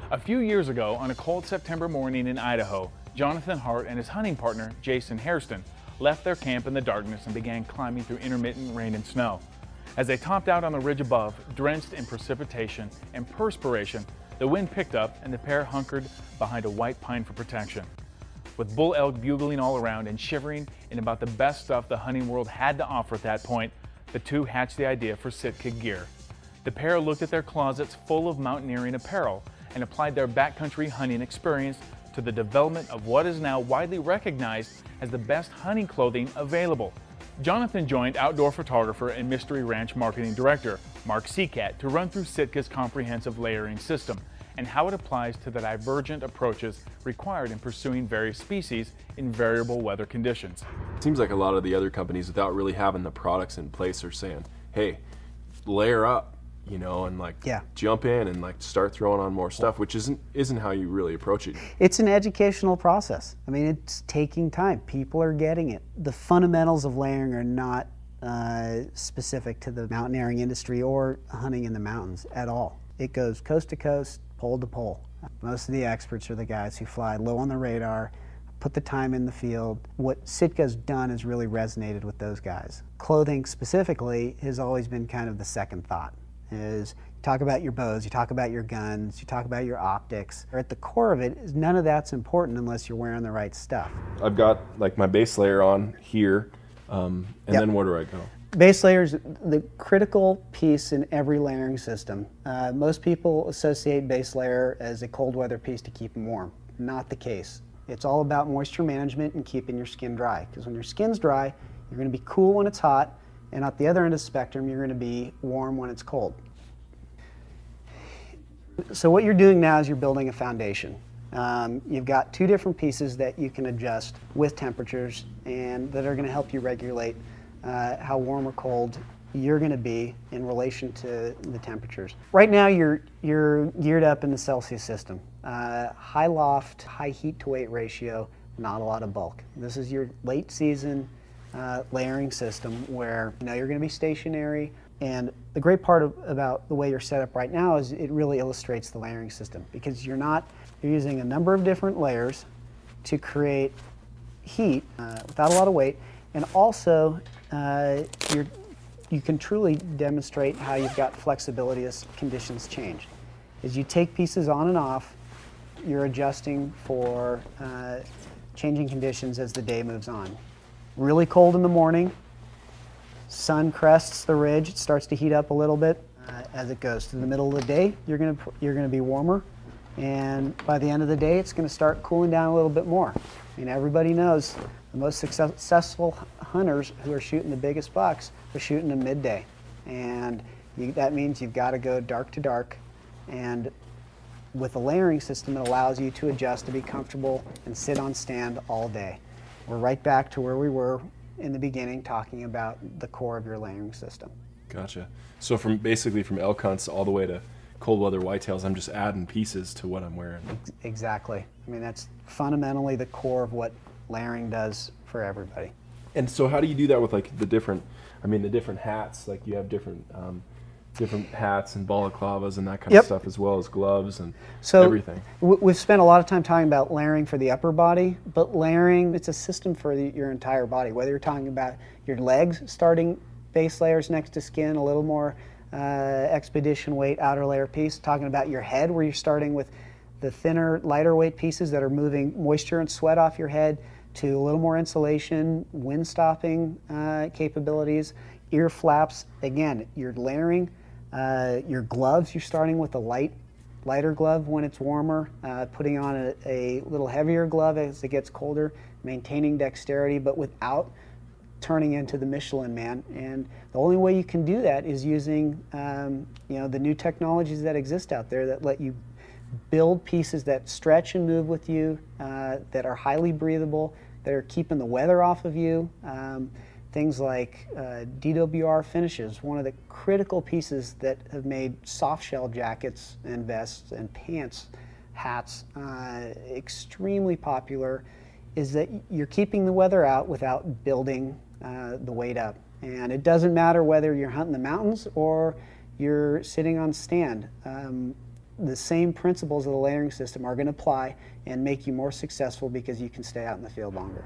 A few years ago, on a cold September morning in Idaho, Jonathan Hart and his hunting partner, Jason Hairston, left their camp in the darkness and began climbing through intermittent rain and snow. As they topped out on the ridge above, drenched in precipitation and perspiration, the wind picked up and the pair hunkered behind a white pine for protection. With bull elk bugling all around and shivering in about the best stuff the hunting world had to offer at that point, the two hatched the idea for Sitka gear. The pair looked at their closets full of mountaineering apparel and applied their backcountry hunting experience to the development of what is now widely recognized as the best hunting clothing available. Jonathan joined outdoor photographer and Mystery Ranch marketing director Mark Seacat to run through Sitka's comprehensive layering system and how it applies to the divergent approaches required in pursuing various species in variable weather conditions. It seems like a lot of the other companies, without really having the products in place, are saying, hey, layer up, you know, and like jump in and like start throwing on more stuff, which isn't how you really approach it. It's an educational process. I mean, it's taking time. People are getting it. The fundamentals of layering are not specific to the mountaineering industry or hunting in the mountains at all. It goes coast to coast, pole to pole. Most of the experts are the guys who fly low on the radar, put the time in the field. What Sitka's done has really resonated with those guys. Clothing specifically has always been kind of the second thought. Is you talk about your bows, you talk about your guns, you talk about your optics. Or at the core of it, none of that's important unless you're wearing the right stuff. I've got like my base layer on here, and then where do I go? Base layer is the critical piece in every layering system. Most people associate base layer as a cold weather piece to keep them warm. Not the case. It's all about moisture management and keeping your skin dry. Because when your skin's dry, you're going to be cool when it's hot, and at the other end of the spectrum, you're going to be warm when it's cold. So what you're doing now is you're building a foundation. You've got two different pieces that you can adjust with temperatures and that are going to help you regulate how warm or cold you're going to be in relation to the temperatures. Right now you're geared up in the Celsius system. High loft, high heat to weight ratio, not a lot of bulk. This is your late season layering system where you're going to be stationary, and the great part about the way you're set up right now is it really illustrates the layering system because you're using a number of different layers to create heat without a lot of weight, and also you can truly demonstrate how you've got flexibility as conditions change. As you take pieces on and off, you're adjusting for changing conditions as the day moves on. Really cold in the morning, sun crests the ridge, it starts to heat up a little bit. As it goes to the middle of the day, you're gonna be warmer, and by the end of the day, it's gonna start cooling down a little bit more. I mean, everybody knows the most successful hunters who are shooting the biggest bucks are shooting at midday, and that means you've got to go dark to dark, and with a layering system, it allows you to adjust to be comfortable and sit on stand all day. We're right back to where we were in the beginning, talking about the core of your layering system. Gotcha. So basically from elk hunts all the way to cold weather whitetails, I'm just adding pieces to what I'm wearing. Exactly. I mean, that's fundamentally the core of what layering does for everybody. And so how do you do that with like the different hats? Like you have different hats and balaclavas and that kind of stuff, as well as gloves and everything. We've spent a lot of time talking about layering for the upper body, but layering, it's a system for your entire body. Whether you're talking about your legs, starting base layers next to skin, a little more expedition weight outer layer piece, talking about your head where you're starting with the thinner, lighter weight pieces that are moving moisture and sweat off your head, to a little more insulation, wind stopping capabilities, ear flaps. Again, you're layering. Your gloves, you're starting with a lighter glove when it's warmer, putting on a little heavier glove as it gets colder, maintaining dexterity, but without turning into the Michelin Man. And the only way you can do that is using the new technologies that exist out there that let you build pieces that stretch and move with you, that are highly breathable, that are keeping the weather off of you. Things like DWR finishes, one of the critical pieces that have made soft shell jackets and vests and pants, hats extremely popular, is that you're keeping the weather out without building the weight up. And it doesn't matter whether you're hunting the mountains or you're sitting on stand. the same principles of the layering system are going to apply and make you more successful because you can stay out in the field longer.